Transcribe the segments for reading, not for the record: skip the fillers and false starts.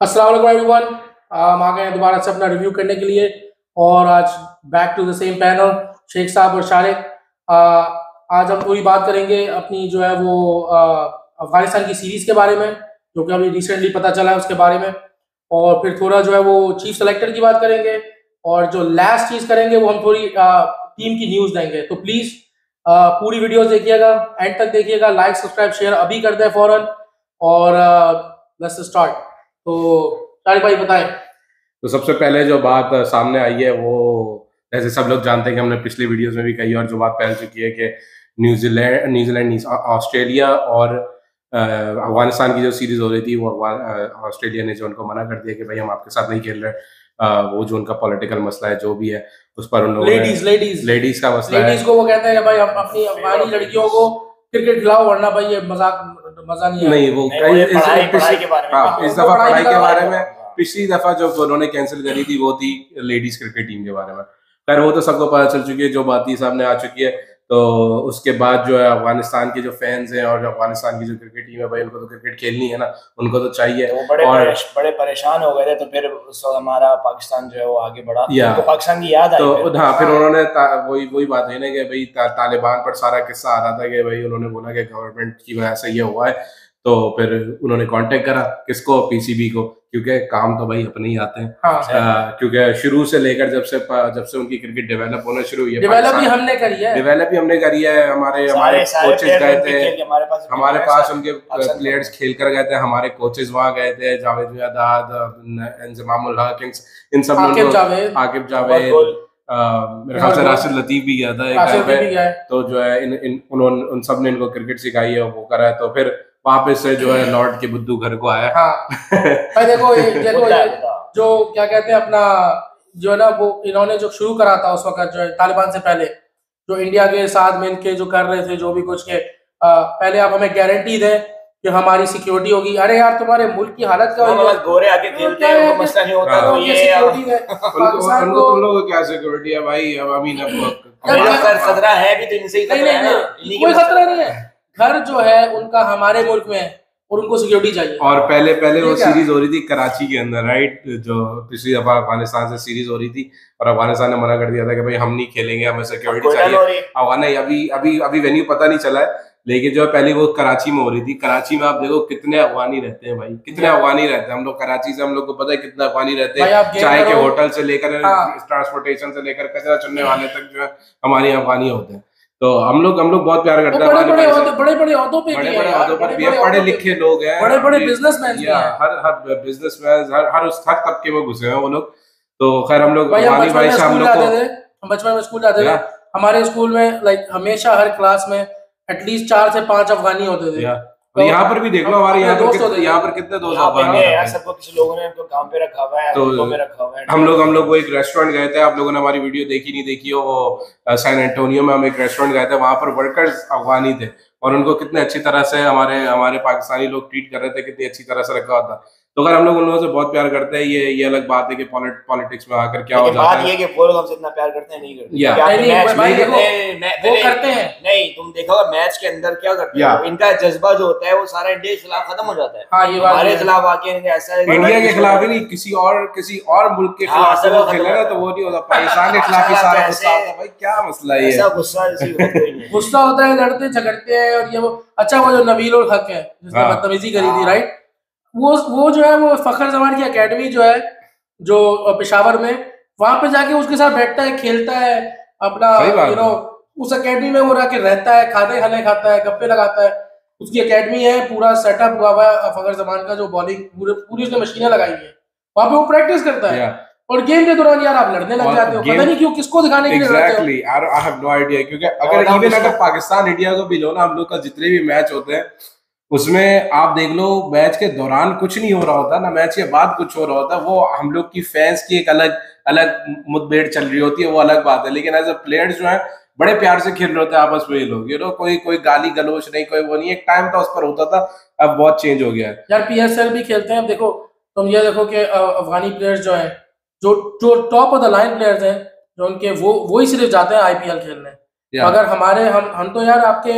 अस्सलाम वालेकुम एवरीवन। हम आ गए हैं दोबारा से अपना रिव्यू करने के लिए और आज back to the same panel Sheikh sahab और शारिक। आज हम पूरी बात करेंगे अपनी जो है वो अफगानिस्तान की सीरीज़ के बारे में, जो कि अभी रिसेंटली पता चला है उसके बारे में। और फिर थोड़ा जो है वो चीफ सेलेक्टर की बात करेंगे और जो लास्ट चीज़ करेंगे वो हम थोड़ी टीम की न्यूज़ देंगे। तो प्लीज़ पूरी वीडियोस देखिएगा, एंड तक देखिएगा, लाइक सब्सक्राइब शेयर अभी कर दें फ़ौरन। और लेट्स स्टार्ट। तो शारिक भाई बताएं। तो सबसे पहले जो बात सामने आई है वो, जैसे सब लोग जानते हैं कि हमने पिछली वीडियोस में भी कही और जो बात फैल चुकी है कि न्यूजीलैंड ऑस्ट्रेलिया और अफगानिस्तान की जो सीरीज हो रही थी वो ऑस्ट्रेलिया ने जो उनको मना कर दिया कि भाई हम आपके साथ नहीं खेल रहे। वो जो उनका पॉलिटिकल मसला है जो भी है उस पर उन लोगों लेडीज का मसला है। लेडीज को वो कहते हैं कि भाई हम अपनी अफगानी लड़कियों को क्रिकेट खिलाओ, वरना भाई ये मजा नहीं वो पढ़ाई के बारे में इस दफा पढ़ाई के बारे में पिछली दफा जो उन्होंने कैंसिल करी थी वो थी लेडीज क्रिकेट टीम के बारे में। खैर वो तो सबको पता चल चुकी है, जो बात ही सामने आ चुकी है। तो उसके बाद जो है अफगानिस्तान के जो फैंस हैं और अफगानिस्तान की जो क्रिकेट टीम है, भाई उनको तो क्रिकेट खेलनी है ना, उनको तो चाहिए। वो बड़े परेशान हो गए थे, तो फिर उस वक्त हमारा पाकिस्तान जो है वो आगे बढ़ा, उनको पाकिस्तान की याद आई। तो हाँ, फिर उन्होंने वही बात है ना कि भाई तालिबान पर सारा किस्सा आ रहा था कि भाई उन्होंने बोला कि गवर्नमेंट की वजह से ये हुआ है। तो फिर उन्होंने कांटेक्ट करा किसको, पीसीबी को, क्योंकि काम तो भाई अपने ही आते हैं। हाँ, क्योंकि शुरू से लेकर जब से उनकी क्रिकेट डेवलप होना शुरू हुई है, डेवलप ही हमने करी है। हमारे कोचेस गए थे, हमारे पास उनके प्लेयर्स खेल कर गए थे, हमारे कोचेस वहाँ गए थे, जावेद मियादाद, इंजमामुल हक, इन सब आकिब जावेद, मेरे ख्याल से राशिद लतीफ भी गया था। तो जो है उन सब ने इनको क्रिकेट सिखाई है, वो करा है। तो फिर वापस से जो है लौट के बुद्धू घर को आया। हाँ। देखो जो क्या कहते हैं अपना जो है ना, वो इन्होंने जो शुरू करा था उस वक्त जो है तालिबान से पहले, जो इंडिया के साथ मिलके जो कर रहे थे जो भी कुछ के, पहले आप हमें गारंटी दें कि हमारी सिक्योरिटी होगी। अरे यार तुम्हारे मुल्क की हालत क्या होगी, गोरे आके खेलते हैं, उनको मसला नहीं होता। तो ये सिक्योरिटी है उनको, तुम लोगों को क्या सिक्योरिटी है भाई? खतरा है भी तो इनसे ही खतरा है ना, कोई खतरा नहीं है। घर जो है उनका हमारे मुल्क में है और उनको सिक्योरिटी चाहिए। और पहले वो सीरीज हो रही थी कराची के अंदर, राइट, जो पिछली दफा अफगानिस्तान से सीरीज हो रही थी और अफगानिस्तान ने मना कर दिया था कि भाई हम नहीं खेलेंगे, हमें सिक्योरिटी चाहिए। अभी वेन्यू पता नहीं चला है, लेकिन जो पहले वो कराची में हो रही थी। कराची में आप देखो कितने अफगानी रहते हैं भाई, कितने अफगानी रहते हैं। हम लोग कराची से, हम लोग को पता है कितने अफगानी रहते हैं। चाय के होटल से लेकर ट्रांसपोर्टेशन से लेकर कचरा चुनने वाले तक जो है हमारे अफगानी होते हैं। तो हम लोग बहुत प्यार करते हैं। बड़े बड़े ओहदों पे भी है, पढ़े लिखे लोग हैं, बड़े बिजनेसमैन भी हैं। हर बिजनेसमैन, हर तबके में घुसे हैं वो लोग। तो खैर हम लोग अफगानी भाई से, हम बचपन में स्कूल जाते थे, हमारे स्कूल में लाइक हमेशा हर क्लास में एटलीस्ट 4 से 5 अफगानी होते थे। तो यहाँ पर भी देख लो, हमारे यहाँ पर कितने दोस्त अफगानी हैं। सबको किसी लोगों ने उनको काम पे रखा हुआ है, तो में रखा हुआ है। हम लोग वो एक रेस्टोरेंट गए थे, आप लोगों ने हमारी वीडियो देखी नहीं देखी हो, वो सैन एंटोनियो में हम एक रेस्टोरेंट गए थे, वहां पर वर्कर्स अफगानी थे और उनको कितने अच्छी तरह से हमारे पाकिस्तानी लोग ट्रीट कर रहे थे, कितनी अच्छी तरह से रखा हुआ था। तो अगर हम लोग उन लोगों से बहुत प्यार करते हैं, ये अलग बात है कि पॉलिटिक्स में आकर क्या हो जाता है। ये कि वो लोग हमसे इतना प्यार करते हैं, नहीं करते हैं। नहीं, तुम देखो मैच के अंदर क्या करते हैं, इनका जज्बा जो होता है वो सारा इंडिया के खिलाफ खत्म हो जाता है। हमारे खिलाफ आके ऐसा, इंडिया के खिलाफ ही नहीं, किसी और मुल्क के खिलाफ खेले ना तो वो नहीं होता। पाकिस्तान के खिलाफ ही सारा गुस्सा आता है। भाई क्या मसला है? ऐसा गुस्सा होता है, लड़ते झगड़ते हैं। और ये वो अच्छा, वो जो नबील उल हक है जिसने बदतमीजी करी थी, राइट, वो जो है वो फखर जमान की एकेडमी जो है जो पेशावर में, वहां पे जाके उसके साथ बैठता है, खेलता है अपना, उस एकेडमी में वो रह के रहता है, खाने खाता है, गप्पे लगाता है। उसकी एकेडमी है, पूरा सेटअप हुआ हुआ है फखर जमान का, जो बॉलिंग पूरी उसने मशीनें लगाई है, वहां पे वो प्रैक्टिस करता है। और गेम के दौरान यार आप लड़ने लग जाते हो, पता नहीं क्यों, किसको दिखाने के लिए लड़ते हो। I have no idea, क्योंकि अगर पाकिस्तान इंडिया को भी लो ना, हम लोग का जितने भी मैच होते हैं उसमें आप देख लो, मैच के दौरान कुछ नहीं हो रहा होता ना, मैच के बाद कुछ हो रहा होता है। वो हम लोग की फैंस की एक अलग मुठभेड़ चल रही होती है, वो अलग बात है। लेकिन एज अ प्लेयर्स जो है बड़े प्यार से खेल रहे होते हैं आपस में ये लोग, कोई गाली गलोच नहीं, कोई वो नहीं। एक टाइम था उस पर होता था, अब बहुत चेंज हो गया है यार। PSL भी खेलते हैं। देखो तुम ये देखो कि अफगानी प्लेयर्स जो है, जो top of the line players हैं, जो उनके वो ही सिर्फ जाते हैं IPL खेलने। अगर हम तो यार आपके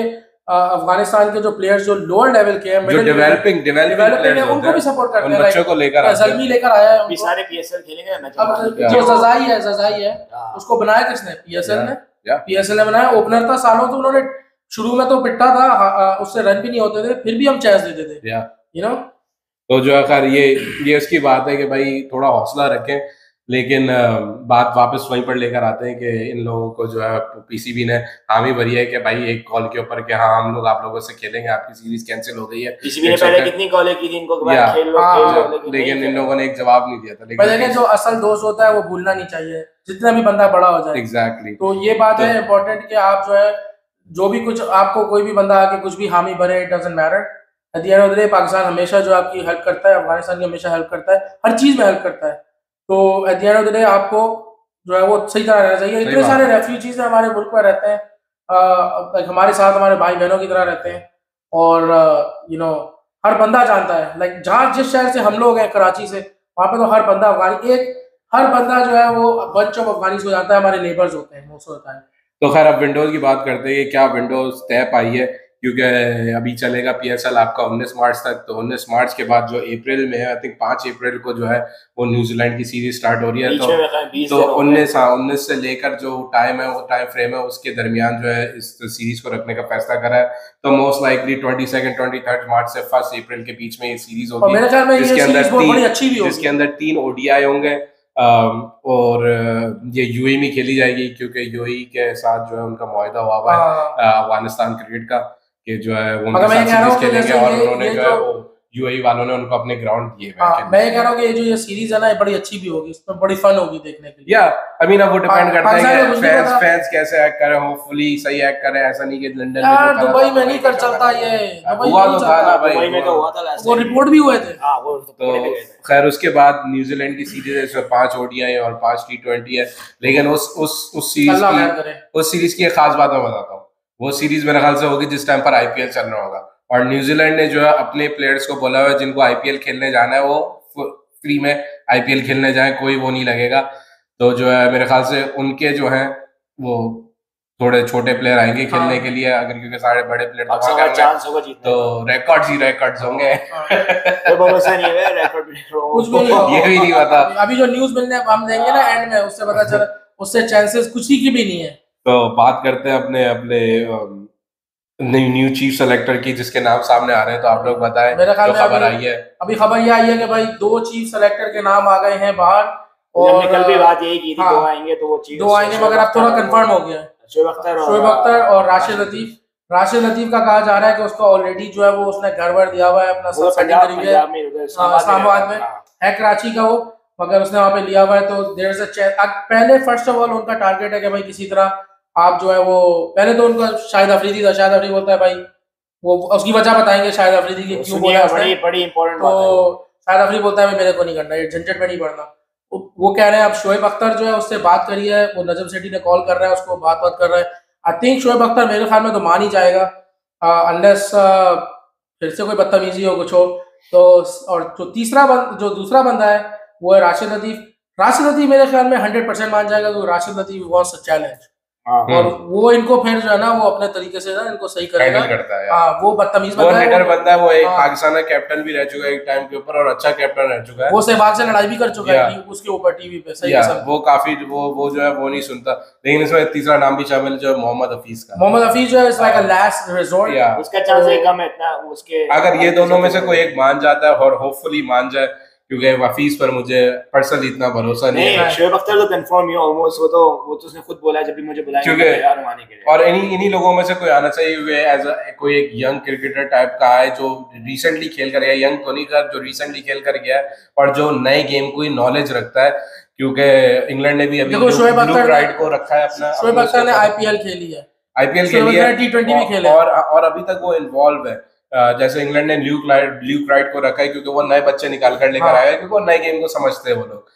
अफगानिस्तान के जो प्लेयर्स जो लोअर लेवल के हैं, जो डेवलपिंग है, उनको भी सपोर्ट करते हैं। बच्चों को लेकर जल्मी लेकर आया है, अभी सारे पीएसएल खेलेंगे मैच। अब जो जज़ाई है उसको बनाया किसने? पीएसएल ने। पीएसएल ने बनाया, ओपनर था सालों, तो उन्होंने शुरू में तो पिट्टा था, उससे रन भी नहीं होते थे, फिर भी हम चांस देते थे, यू नो। तो जो है खैर ये उसकी बात है कि भाई थोड़ा हौसला रखें, लेकिन बात वापस वहीं पर लेकर आते हैं कि इन लोगों को जो है पीसीबी ने हामी भरी है कि भाई एक कॉल के ऊपर कि हाँ हम लोग आप लोगों से खेलेंगे, आपकी सीरीज कैंसिल हो गई है। पीसीबी ने पहले कितनी कॉलें की थी इनको कि भाई खेल लो, लेकिन इन लोगों ने एक जवाब नहीं दिया था। लेकिन जो असल दोस्त होता है वो भूलना नहीं चाहिए, जितना भी बंदा बड़ा हो जाए। एग्जैक्टली। तो ये बात है इम्पोर्टेंट कि आप जो है जो भी कुछ आपको कोई भी बंदा आके कुछ भी हामी भरे, it doesn't matter. Eight the end of the day Pakistan हमेशा जो आपकी हेल्प करता है, अफगानिस्तान की हमेशा हेल्प करता है, हर चीज में हेल्प करता है। तो eight the end of the day आपको जो है वो सही तरह रहना चाहिए। इतने सारे रेफ्यूजीज हमारे मुल्क में रहते हैं, हमारे साथ हमारे भाई बहनों की तरह रहते हैं, और यू नो हर बंदा जानता है, लाइक जहाँ जिस शहर से हम लोग हैं, कराची से, वहाँ पे तो हर बंदा अफगानी, हर बंदा जो है वो बंच ऑफ अफगानीज को जानता है, हमारे नेबर्स होते हैं, मोस्ट होता है। तो खैर अब विंडोज की बात करते हैं, क्या विंडोज तय पाई है, क्योंकि अभी चलेगा पीएसएल आपका 19 मार्च तक। तो 19 मार्च के बाद जो अप्रैल में है, आई थिंक 5 अप्रैल को जो है वो न्यूजीलैंड की सीरीज स्टार्ट हो रही है। तो 19 से लेकर जो टाइम है, वो टाइम फ्रेम है, उसके दरमियान जो है इस सीरीज को रखने का फैसला करा है। तो मोस्ट लाइकली 22-23 मार्च से 1 अप्रैल के बीच में ये सीरीज होगी, जिसके अंदर 3 ओडीआई होंगे, और ये यूएई में खेली जाएगी, क्योंकि यूएई के साथ जो है उनका मुआहदा हुआ है अफगानिस्तान क्रिकेट का, कि जो है वो उनके साथ सीरीज खेलेंगे, और उन्होंने जो है वो यूएई वालों ने उनको अपने ग्राउंड दिए हैं। मैं ये कह रहा हूँ कि ये जो ये सीरीज है ना, ये बड़ी अच्छी भी होगी, इसमें बड़ी फन होगी देखने के लिए। आई मीन अब वो डिपेंड करता है कि फैंस कैसे एक्ट करें, होपफुली सही एक्ट करें। ऐसा नहीं कि लंदन में दुबई में नहीं कर चलता, ये हुआ तो था ना भाई, दुबई में तो हुआ था, वो रिपोर्ट भी हुए थे। तो खैर उसके बाद न्यूजीलैंड की सीरीज है, इसमें 5 ओडीआई और 5 T20 है। लेकिन उस सीरीज की एक खास बात मैं बताता हूँ। वो सीरीज मेरे ख्याल से होगी जिस टाइम पर आईपीएल चल रहा होगा, और न्यूजीलैंड ने जो है अपने प्लेयर्स को बोला हुआ है जिनको आईपीएल खेलने जाना है वो फ्री में आईपीएल खेलने जाए, कोई वो नहीं लगेगा। तो जो है मेरे ख्याल से उनके जो हैं वो थोड़े छोटे प्लेयर आएंगे खेलने के लिए, अगर क्योंकि सारे बड़े प्लेयर तो रिकॉर्ड्स होंगे। ये भी नहीं पता, अभी जो न्यूज मिलने हम देंगे ना एंड में, उससे पता चला, उससे चांसेस कुछ ही की भी नहीं है। तो बात करते हैं अपने न्यू चीफ सेलेक्टर की, जिसके नाम सामने आ रहे हैं। तो आप लोग बताएं, मेरे ख्याल में खबर आई है, अभी खबर ये आई है कि भाई 2 चीफ सेलेक्टर के नाम आ गए हैं बाहर, और कल भी बात यही की थी, 2 आएंगे, तो वो चीफ 2 आएंगे, मगर अब थोड़ा कंफर्म हो गया है। शोएब अख्तर और राशिद लतीफ का कहा जा रहा है कि उसका ऑलरेडी जो है वो उसने घर वर दिया हुआ है, अपना सब सेटिंग करी हुई है इस्लामाबाद में, है कराची का वो, मगर उसने वहाँ पे लिया हुआ है। तो देयर इज अ पहले फर्स्ट ऑफ ऑल उनका टारगेट है कि भाई किसी तरह आप जो है वो, पहले तो उनका शाहिद अफरीदी था, शाहिद अफरीदी बोलता है भाई, वो उसकी वजह बताएंगे शाहिद अफरीदी की क्यों बोला उसने, बड़ी इंपॉर्टेंट बात है। तो शाहिद अफरीदी बोलता है मेरे को नहीं करना, ये झंझट में नहीं पड़ना। वो कह रहे हैं अब शोएब अख्तर जो है उससे बात करी है, वो नजम सेठी ने कॉल कर रहा है उसको, बात कर रहा है। आई थिंक शोएब अख्तर मेरे ख्याल में तो मान ही जाएगा, अनलेस फिर से कोई बदतमीजी हो कुछ हो तो। और जो दूसरा बंदा है वो है राशिद लतीफ मेरे ख्याल में 100% मान जाएगा, तो Rashid Latif wants a challenge, और वो इनको फिर जो है ना वो अपने तरीके से ना इनको सही करेगा, वो बदतमीज बंदा है, वो एक पाकिस्तान का कैप्टन भी रह चुका है एक टाइम के ऊपर, और अच्छा कैप्टन रह चुका है, वो सहवाग से लड़ाई भी कर चुका है उसके ऊपर टीवी पे, सही है वो काफी वो जो है वो नहीं सुनता। लेकिन इसमें तीसरा नाम भी शामिल जो है मोहम्मद हफीज जो है it's like a last resort, उसका चांस कम है इतना, उसके अगर ये दोनों में से कोई एक मान जाता है, और होपफुली मान जाए, क्योंकि हफीज पर मुझे पर्सनली इतना भरोसा नहीं है। शोएब अख्तर तो कंफर्म ही ऑलमोस्ट, वो तो उसने खुद बोला जब भी मुझे बुलाया क्योंकि और इन्हीं लोगों में से कोई आना चाहिए एज कोई एक यंग क्रिकेटर टाइप का है जो रिसेंटली खेल कर गया, यंग तो नहीं कर, जो रिसेंटली खेल कर गया है और जो नए गेम को नॉलेज रखता है, क्योंकि इंग्लैंड ने भी अभी ब्लू राइट को रखा है अपना। शोएब अख्तर ने आईपीएल खेली है, T20 भी खेले, और अभी तक वो इन्वॉल्व है। जैसे इंग्लैंड ने ल्यूक राइट को रखा है क्योंकि वो नए बच्चे निकाल कर लेकर आया है, क्योंकि वो नए गेम को समझते हैं वो लोग।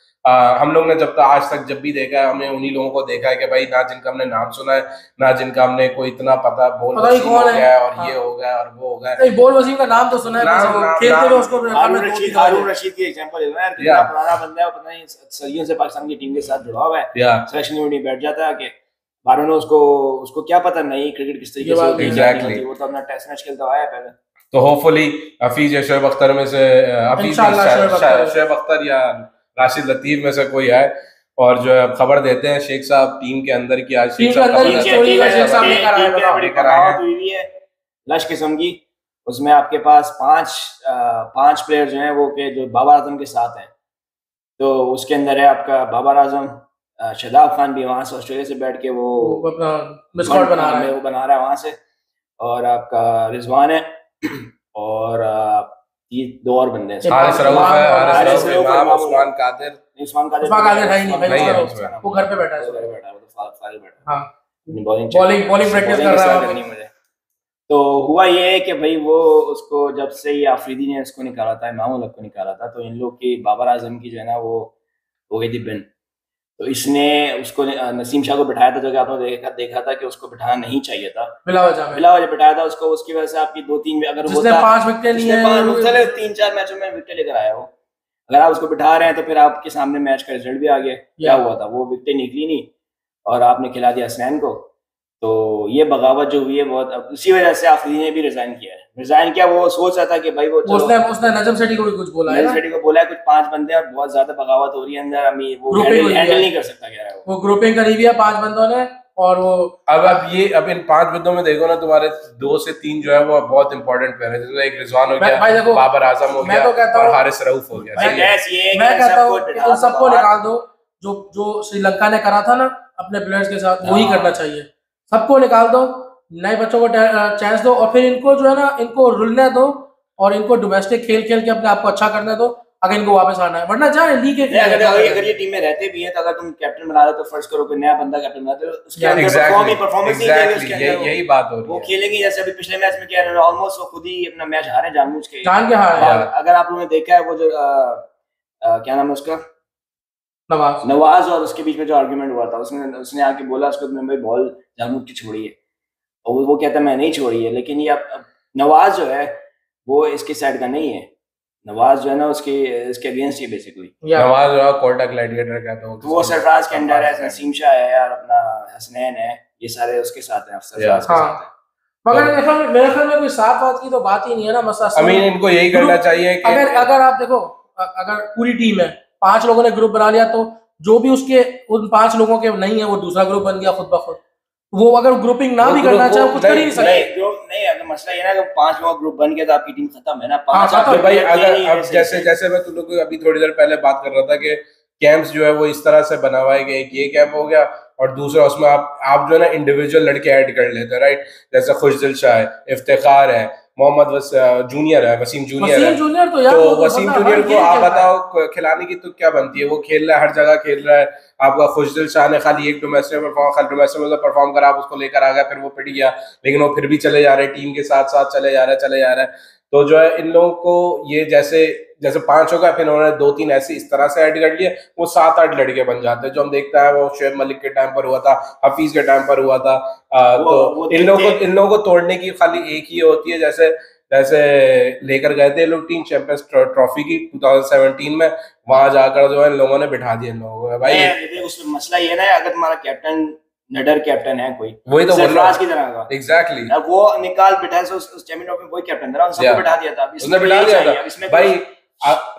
हम लोग ने आज तक जब भी देखा है, हमने उन्हीं लोगों को देखा है कि भाई ना जिनका हमने नाम सुना है, ना जिनका हमने कोई इतना पता बोल वसीम हो गया है, और ये हो गया और वो हो गया। बोल वसीम का नाम तो सुना है, खेलते हुए उसको हारून रशीद की एग्जांपल है यार, कितना पुराना बंदा है, पता नहीं सदियों से पाकिस्तान की टीम के साथ जुड़ा हुआ है, सिलेक्शन में बैठ जाता है कि बारो ने उसको क्या पता नहीं क्रिकेट किस तरीके से एग्जैक्टली, वो तो अपना टेस्ट मैच खेलता आया पहले। तो होपफुली हफीज या शोएब अख्तर में से शोएब अख्तर या राशिद लतीफ में से कोई आए और जो है खबर देते हैं शेख साहब टीम के अंदर की। आज शेख साहब हुई है लश किस्म की, उसमें आपके पास पांच प्लेयर जो हैं वो के जो बाबर आजम के साथ हैं। तो उसके अंदर है आपका बाबर आजम, शादाब खान भी वहां से ऑस्ट्रेलिया से बैठ के वो अपना बना रहा है वहां से, और आपका रिजवान है और ये 2 और बंदे हैं, उस्मान कादिर है ही नहीं, वो घर पे बैठा है, बॉलिंग प्रैक्टिस कर रहा है। तो हुआ ये है कि भाई वो उसको जब से ये आफरीदी ने इसको निकाला था, इमाम उल हक को निकाला था, तो इन लोग की बाबर आजम की जो है ना वो हो गई थी बिन। तो इसने उसको नसीम शाह को बिठाया था, जो कि आपने देखा था कि उसको बिठाना नहीं चाहिए था, बिला वजह बिठाया था उसको। उसकी वजह से आपकी 2-3 अगर होता 5 विकेट लिए 3-4 मैचों में विकेट लेकर आया हो, अगर आप उसको बिठा रहे हैं तो फिर आपके सामने मैच का रिजल्ट भी आ गया। क्या हुआ था, वो विकेट निकली नहीं और आपने खिला दिया हसनैन को। तो ये बगावत जो हुई है बहुत, उसी वजह से आफरीदी ने भी रिजाइन किया। वो सोच रहा था कि भाई उसने नजम सेठी को भी कुछ बोला है, नजम सेठी को बोला है कुछ 5 बंदे और बहुत ज्यादा बगावत हो रही है अंदर, अभी वो हैंडल नहीं कर सकता, क्या है वो ग्रुपिंग करी हुई है 5 बंदों ने। और वो अब इन 5 बंदों में देखो ना, तुम्हारे 2 से 3 जो है वो बहुत इंपॉर्टेंट प्लेयर है, जैसे एक रिजवान हो गया, बाबर आजम हो गया और हारिस रऊफ हो गया। मैं कहता हूँ सबको निकाल दो, जो श्रीलंका ने करा था ना अपने प्लेयर्स के साथ, वही करना चाहिए। सबको निकाल दो, नए बच्चों को चांस दो, और फिर इनको जो है ना इनको रुलने दो और इनको डोमेस्टिक खेल के अपने आप को अच्छा करने दो, अगर इनको वापस आना है। वरना जाए लीग के अगर ये टीम में रहते भी हैं तो अगर तुम कैप्टन बना दो तो फर्स्ट करो कि नया बंदा कैप्टन बना दो, उसके अंदर परफॉर्मेंस नहीं देंगे, उसके अंदर यही बात हो रही है। वो खेलेंगे जैसे अभी पिछले मैच में किया ऑलमोस्ट, वो खुद ही अपना मैच हारे जानबूझ के हारे। अगर आप लोगों ने देखा है वो जो क्या नाम है उसका, नवाज और उसके बीच में जो आर्गुमेंट हुआ था, उसने आके बोला उसको तुमने भाई बॉल जानबूझ की छोड़ी है, और वो कहता है मैं नहीं छोड़ी है। लेकिन ये अब नवाज जो है वो इसके साइड का नहीं है, नवाज जो है ना इसके अगेंस्ट ही बेसिकली। नवाज जो है कोटा ग्लैडिएटर कहते हैं, वो सरफराज के अंडर है, नसीम शाह है यार, अपना हसनैन है, ये सारे उसके साथ हैं, अफसर के साथ हैं। मगर मेरे ख्याल में कोई साफ बात की तो बात ही नहीं है ना, मसला अमीन इनको यही करना चाहिए कि अगर आप देखो, अगर पूरी टीम है 5 लोगों ने ग्रुप बना लिया, तो जो भी उसके उन 5 लोगों के नहीं है वो दूसरा ग्रुप बन गया खुद ब खुद। वो अगर ग्रुपिंग ना भी करना चाहे कुछ कर ही नहीं सकते। नहीं अगर मसला ये ना कि 5 लोग ग्रुप बन गया तो आपकी टीम खत्म है ना। 5 भाई अगर अब जैसे मैं तुम लोग को अभी थोड़ी देर पहले बात कर रहा था कि कैंप्स जो है वो इस तरह से बनवाए गए, ये कैंप हो गया और दूसरा उसमें आप जो है ना इंडिविजुअल लड़के ऐड कर लेते हैं, राइट। जैसे खुशदिल शाह है, इफ्तिखार है, मोहम्मद जूनियर है, वसीम जूनियर है। तो वसीम जूनियर को आप बताओ खिलाने की तो क्या बनती है, वो खेल रहा है, हर जगह खेल रहा है। आपका खुशदिल शाह ने खाली एक डोमेस्टिक परफॉर्म करा, आप उसको लेकर आ गया, फिर वो पिट गया, लेकिन वो फिर भी चले जा रहे, टीम के साथ साथ चले जा रहा है। तो जो है इन लोगों को ये जैसे 5 होगा, फिर उन्होंने 2-3 ऐसे इस तरह से ऐड कर लिए, वो 7-8 लड़के बन जाते हैं। जो हम देखते हैं वो शुएब मलिक के टाइम पर हुआ था, हफीज के टाइम पर हुआ था। तो इन लोगों को तोड़ने की खाली एक ही होती है, जैसे लेकर गए थे लोग टीम चैंपियंस ट्रॉफी की 2017 में, वहां जाकर जो है इन लोगों ने बिठा दिया इन लोगों को। भाई उसमें मसला ये ना, अगर तुम्हारा कैप्टन नडर कैप्टन है कोई, वही तो सरफराज की तरह का, एग्जैक्टली वो निकाल बिठा उस चैंपियन ट्रॉफी में वही कैप्टन था, उसने बिठा दिया था, उसने बिठा दिया था। भाई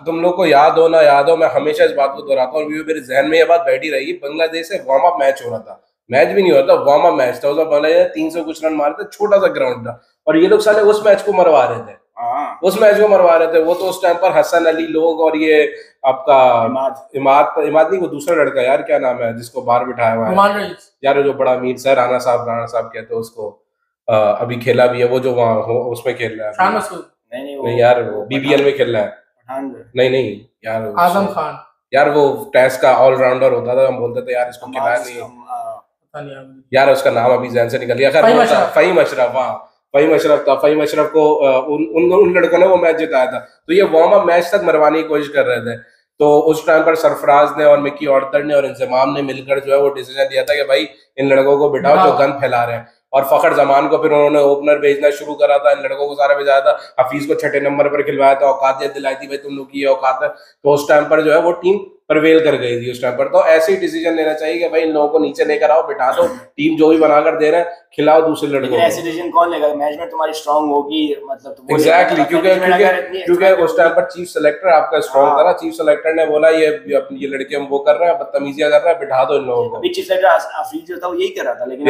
तुम लोग को याद हो ना याद हो, मैं हमेशा इस बात को दोहराता हूँ, मेरे जहन में ये बात बैठी रहेगी। बांग्लादेश से वार्म अप मैच हो रहा था, मैच भी नहीं होता, वार्म अप मैच था। उसमें बांग्लादेश 300 कुछ रन मारे थे, छोटा सा ग्राउंड था, और ये लोग साले उस मैच को मरवा रहे थे। वो तो उस टाइम पर हसन अली लोग और ये आपका इमाद नहीं, वो दूसरा लड़का यार क्या नाम है जिसको बाहर बिठाया हुआ है यार, जो बड़ा अमीर सर राणा साहब कहते हैं उसको, अभी खेला भी है वो, जो वहाँ उसमें खेल रहा है। नहीं यार, वो बीबीएल में खेल रहा है। नहीं यार, आजम खान यार, वो टेस्ट का ऑलराउंडर होता था, हम बोलते थे यार इसको खिलाया नहीं यार, उसका नाम अभी जहन से निकल गया। फहीम अशरफ था। फहीम अशरफ को उन लड़कों ने वो मैच जिताया था। तो ये वार्म अप मैच तक मरवाने की कोशिश कर रहे थे। तो उस टाइम पर सरफराज ने और मिकी ऑर्टर ने और इंजमाम ने मिलकर जो है वो डिसीजन दिया था कि भाई इन लड़कों को बिठाओ जो गंद फैला रहे हैं। और फखर जमान को फिर उन्होंने ओपनर भेजना शुरू करा था, इन लड़कों को सारा भेजा था। हफीज को 6ठे नंबर पर खिलवाया था, औकातियत दिलाई थी भाई तुम लोग की औकात है। तो उस टाइम पर जो है वो टीम प्रवेल कर गई थी उस टाइम पर। तो ऐसे ही डिसीजन लेना चाहिए कि भाई इन लोगों को नीचे लेकर आओ, बिठा दो, टीम जो भी बनाकर दे रहे हैं खिलाओ दूसरे लड़कों को। ऐसे डिसीजन कौन लेगा? मैनेजमेंट तुम्हारी स्ट्रांग होगी, मतलब एग्जैक्टली, क्योंकि उस टाइम पर चीफ सेलेक्टर आपका स्ट्रांग था ना। चीफ सेलेक्टर ने बोला ये लड़के हम वो कर रहे हैं, बदतमीजियां कर रहे हैं, बिठा दो इन लोगों को। अभी चीफ सेलेक्टर आफरीदी जो था वो यही कर रहा था, लेकिन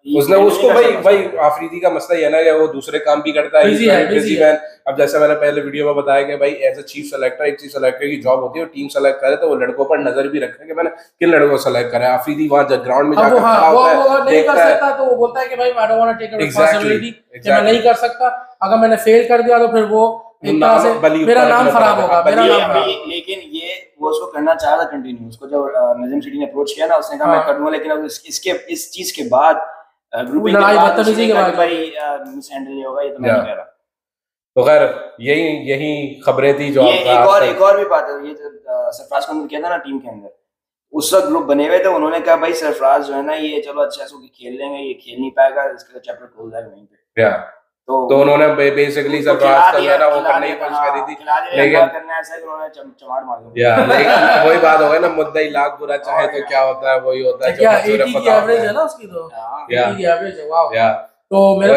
उसको भाई आफरीदी का मसला ये ना कि वो दूसरे काम भी करता है, बिजी मैन। अब जैसे मैंने पहले वीडियो में बताया कि भाई एज अ चीफ सेलेक्टर, एक चीफ सेलेक्टर की जॉब होती है, टीम सेलेक्ट करे तो वो लड़कों पर नजर भी रखे कि मैंने किन लड़कों को सेलेक्ट करा है। आफरीदी वहां ग्राउंड में जाकर खड़ा होता है, नहीं कर सकता तो वो बोलता है कि भाई I don't want to take responsibility, मैं नहीं कर सकता। अगर मैंने फेल कर दिया तो फिर वो एक तरह से मेरा नाम खराब होगा, मेरा नाम। लेकिन ये वो उसको करना चाह रहा कंटिन्यू। उसको जब नजम सिटी ने अप्रोच किया ना, उसने कहा मैं कर दूंगा, लेकिन अब इसके इस चीज के बाद लड़ाई बदतमीजी के बाद भाई मिस हैंडल नहीं होगा, ये तो मैं नहीं कह रहा। तो खैर यही खबरें थी जो एक और भी बात है, ये सरफराज को किया था ना टीम के अंदर, उस वक्त ग्रुप बने हुए थे, उन्होंने कहा भाई सरफराज जो है ना ये चलो अच्छा सो खेल लेंगे, ये खेल नहीं पाएगा, इसका चैप्टर खोल जाएगा वहीं पे। तो उन्होंने बेसिकली सरफराज का जो ना वो करने की कोशिश करी थी, लेकिन करना ऐसा है कि उन्होंने चमाड़ मार दिया। लेकिन वही बात हो गई ना, मुद्दई लाख बुरा चाहे तो क्या होता है वही होता है। क्या 80 की एवरेज है ना उसकी, तो 80 की एवरेज है। वाओ। तो मेरे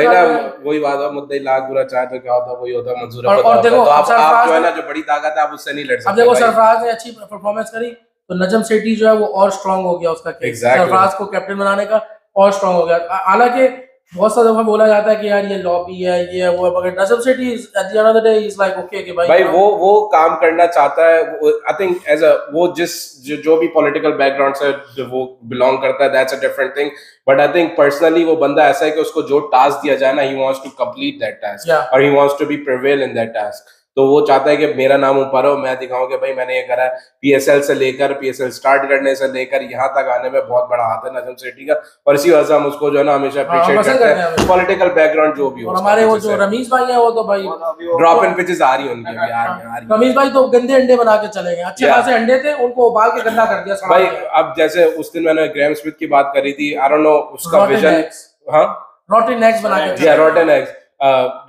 वही बात है, मुद्दई लाख बुरा चाहे तो क्या होता है वही होता है, मंजूर है। और देखो तो आप जो है ना जो बड़ी ताकत है आप उससे नहीं लड़ सकते। अब देखो सरफराज ने अच्छी परफॉर्मेंस करी तो नजम सेठी जो है वो और स्ट्रांग हो गया उसका केस, सरफराज को कैप्टन बनाने का और स्ट्रांग हो गया। हालांकि बहुत सा दफा बोला जाता है कि यार ये लॉबी है, ये है वो है, मगर Najam Sethi at the end of the day is like okay कि भाई वो काम करना चाहता है। आई थिंक एज अ वो जो भी पॉलिटिकल बैकग्राउंड से वो बिलोंग करता है, that's a different thing. But I think personally वो बंदा ऐसा है कि उसको जो टास्क दिया जाए ना, he wants to complete that task और he wants to be prevail in that task. तो वो चाहता है कि मेरा नाम ऊपर हो, मैं दिखाऊं कि भाई मैंने ये करा है। पीएसएल से लेकर पीएसएल स्टार्ट करने से लेकर यहाँ तक आने में बहुत बड़ा हाथ है नजम सेठी का, और इसी वजह से हम उसको जो है ना हमेशा अप्रिशिएट करते हैं, पॉलिटिकल बैकग्राउंड जो भी हो। और हमारे वो जो रमीज भाई है वो तो भाई ड्रॉप इन पिचेस आ रही है उनकी यार। रमीज भाई तो गंदे अंडे बना के चले गए, अच्छे खासे अंडे थे, उनको उबाल के गंदा कर दिया भाई। अब जैसे उस दिन मैंने ग्रैम स्मिथ की बात करी थी, आई डोंट नो उसका विजन, हाँ रोटन एग्स बना के, या रोटन एग्स,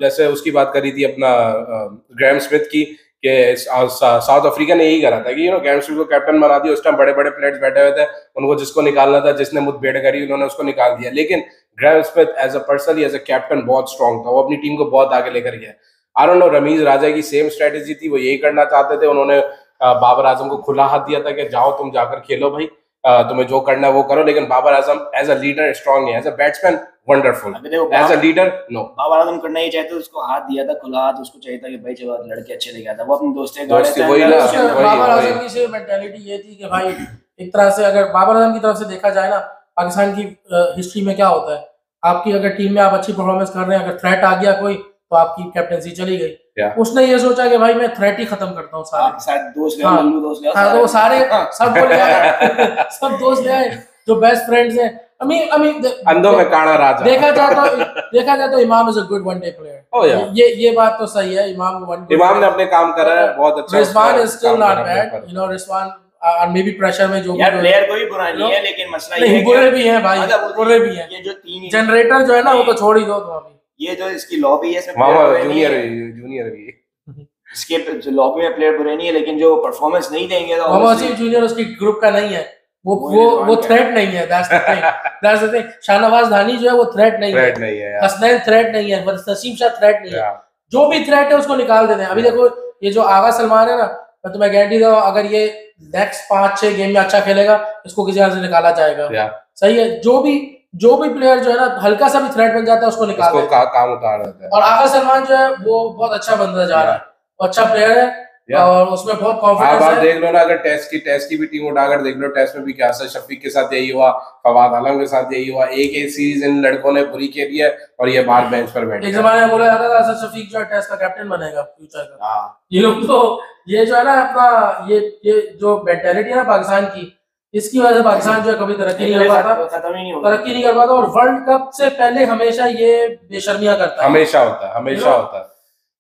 जैसे उसकी बात करी थी अपना ग्रैम स्मिथ की कि साउथ अफ्रीका ने यही करा था कि ग्रैम स्मिथ को कैप्टन बना दिया। उस टाइम बड़े बड़े प्लेयर्स बैठे हुए थे, उनको जिसको निकालना था, जिसने मुठभेड़ करी उन्होंने उसको निकाल दिया। लेकिन Graeme Smith as a person, as a captain बहुत स्ट्रांग था, वो अपनी टीम को बहुत आगे लेकर गया। I don't know Rameez Raja की सेम स्ट्रेटेजी थी, वो यही करना चाहते थे। उन्होंने बाबर आजम को खुला हाथ दिया था कि जाओ तुम जाकर खेलो भाई, तुम्हें जो करना है वो करो। लेकिन Babar Azam as a leader strong है, as a batsman wonderful, as a leader no. Babar Azam करना ही चाहते, उसको हाथ दिया था खुला हाथ, उसको चाहिए था कि भाई चलो लड़के अच्छे लेके आता, वो अपने दोस्ती बाबर आजम की सिर्फ मेंटालिटी ये थी कि भाई एक तरह से अगर बाबर आजम की तरफ से देखा जाए ना, पाकिस्तान की हिस्ट्री में क्या होता है, आपकी अगर टीम में आप अच्छी परफॉर्मेंस कर रहे हैं, अगर थ्रेट आ गया कोई तो आपकी कैप्टेंसी चली गई। उसने ये सोचा कि भाई मैं थ्रेट ही खत्म करता हूँ सारे दोस्त, तो सारे सबको ले आए, सब दोस्त ले आए जो बेस्ट फ्रेंड्स हैं। अंधों में काना राजा। देखा जाए तो इमाम is a good one day player. ये बात तो सही है, इमाम ने अपने काम करा है बहुत अच्छा। Rizwan is still not bad, you know Rizwan may be pressure में जो यार प्लेयर कोई बुरा नहीं है, लेकिन मसला ये है बुरे भी हैं भाई, बुरे भी हैं। ये जो तीन जनरेटर जो है ना वो तो छोड़ ही दो तुम। अभी ये जो इसकी लॉबी है इसमें जूनियर भी इसके जो लॉबी में प्लेयर बुरे नहीं है, लेकिन जो परफॉर्मेंस नहीं देंगे तो मोहम्मद जूनियर उसकी ग्रुप का नहीं है, वो थ्रेट नहीं है। That's the thing. Shahnawaz Dhani जो है वो थ्रेट नहीं है, हसनैन थ्रेट नहीं है, नसीम शाह थ्रेट नहीं है। जो भी थ्रेट है उसको निकाल देते हैं। अभी देखो ये जो आगा सलमान है ना, मैं तुम्हें गारंटी दूं अगर ये नेक्स्ट 5-6 गेम में अच्छा खेलेगा इसको किसी से निकाला जाएगा। सही है, जो भी प्लेयर जो है ना हल्का सा भी थ्रेट बन जाता है उसको निकाल देते हैं, काम उतार देते हैं। और आगा सलमान जो है वो बहुत अच्छा बनता जा रहा है, अच्छा प्लेयर है और उसमें बहुत कॉन्फिडेंस है। आप देख लो ना, अगर टेस्ट की भी टीम उठाकर देख लो, टेस्ट में भी क्या शफीक के साथ यही हुआ, फवाद आलम के साथ यही हुआ। एक सीरीज इन लड़कों ने पूरी खेली है और ये बाहर बेंच पर बैठे। एक जमाने में बोला जाता था असद शफीक जो है टेस्ट का कैप्टन बनेगा फ्यूचर का। ये लोग तो ये जो है ना अपना ये जो मेंटालिटी है ना पाकिस्तान की, इसकी वजह से पाकिस्तान जो है कभी तरक्की नहीं कर पाता और वर्ल्ड कप से पहले हमेशा ये बेशर्मियां करता है, हमेशा होता है।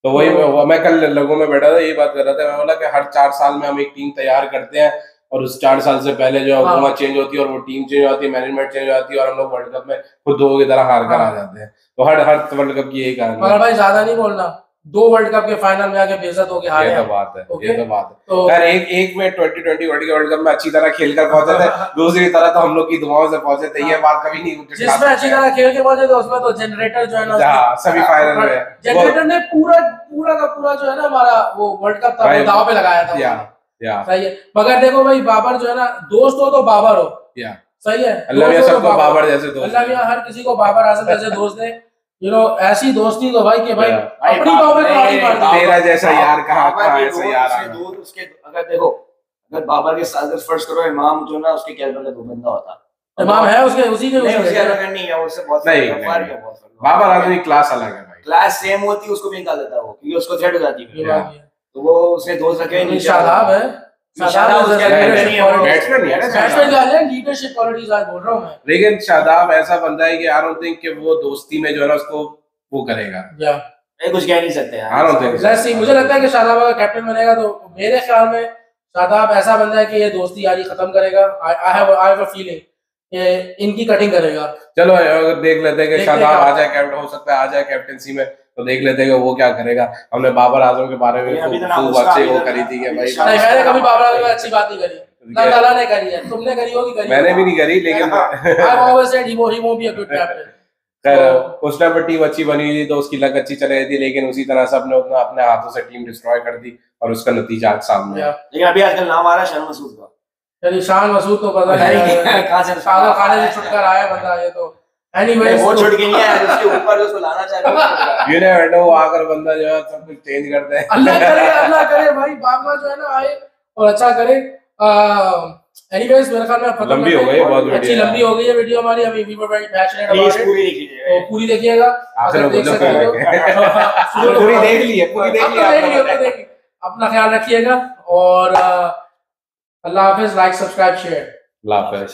तो वही मैं कल लोगों में बैठा था, यही बात कर रहा था। मैं बोला कि हर 4 साल में हम एक टीम तैयार करते हैं और उस 4 साल से पहले जो हुकूमत चेंज होती है और वो टीम चेंज होती है, मैनेजमेंट चेंज होती है और हम लोग वर्ल्ड कप में खुद दो की तरह हार कर आ जाते हैं। तो हर वर्ल्ड कप की यही कहानी है। भाई ज्यादा नहीं बोलना, 2 वर्ल्ड कप के फाइनल में आके बेइज्जत होके हारे। ये तो बात है, okay? ये तो बात है। तो यार एक में 2020 वर्ल्ड कप में अच्छी तरह खेल कर पहुंचे थे, दूसरी तरह तो हम लोग की दुआओं से पहुंचे थे। ये बात कभी नहीं जिसमें अच्छी तरह खेल के पहुंचे थे उसमें तो जनरेटर जो है ना सेमीफाइनल में जनरेटर ने पूरा का पूरा जो है ना हमारा वो वर्ल्ड कप था वो दांव पे लगाया था। सही है, मगर देखो भाई बाबर जो है ना, दोस्त हो तो बाबर हो। सही है, अल्लाह मियां सबको बाबर जैसे दोस्त, अल्लाह मियां हर किसी को बाबर आजम जैसे दोस्त दे। ऐसी दोस्ती तो भाई कि भाई अपनी पाव में कुल्हाड़ी मार दे। तेरा जैसा यार कहाँ ऐसा यार आ दूर उसके, अगर देखो अगर बाबर के साथ फर्स्ट करो इमाम जो ना उसके कैरेक्टर का 2 बंदा होता, इमाम है उसके उसी के नहीं है, उससे बहुत फर्क है। बाबर आदमी क्लास अलग है भाई, क्लास सेम होती है, उसको भी निकाल देता है वो, क्योंकि उसको थ्रेट हो जाती है, तो वो उसने दोस्त रखे नहीं। शादाब है, लीडरशिप क्वालिटीज आज बोल रहा हूं मैं। लेकिन शादाब ऐसा बंदा है कि आई डोंट थिंक कि वो दोस्ती में जो है ना उसको वो करेगा, कुछ कह नहीं सकते यार। मुझे लगता है कि शादाब अगर कैप्टन बनेगा तो मेरे ख्याल में शादाब ऐसा बंदा है कि ये दोस्ती यारी खत्म करेगा। आई हैव अ फीलिंग कि इनकी कटिंग करेगा। चलो अगर देख लेते हैं कि शादाब आ जाए, कैप्टन हो सकता है आ जाए कैप्टनसी में, तो देख लेते हैं कि वो क्या करेगा। हमने बाबर आजम के बारे में खूब अच्छी वो करी थी कि भाई मैंने कभी बाबर आजम की अच्छी बात नहीं करी, अल्लाह ने करी है, तुमने करी होगी, मैंने भी नहीं करी, लेकिन I always said he won't be a good captain. खैर उस टाइम पर टीम अच्छी बनी हुई थी तो उसकी लक अच्छी चल रही थी, लेकिन उसी तरह से अपने हाथों से टीम डिस्ट्रॉय कर दी और उसका नतीजा आज सामने है। लेकिन अभी आजकल नाम आ रहा है शान मसूद का। यानी शान मसूद तो पता नहीं कहां से पागल खाने से छुटकर आया बंदा ये तो। एनीवेज वो छुट के नहीं आया, उसके ऊपर उसको लाना चाहिए। ये ना वो आकर बंदा जो है सब कुछ चेंज कर दे। अल्लाह करे भाई, बाबा जो है ना आए और अच्छा करे। एनीवेज मेरे ख्याल में लंबी हो गई, बहुत अच्छी लंबी हो गई है वीडियो हमारी। अभी we were very passionate about it, पूरी देखिए, तो पूरी देखिएगा। अगर देख सकते हो पूरी देख ली है, अपना ख्याल रखिएगा और अल्लाह हाफिज। Like subscribe share. अल्लाह हाफिज।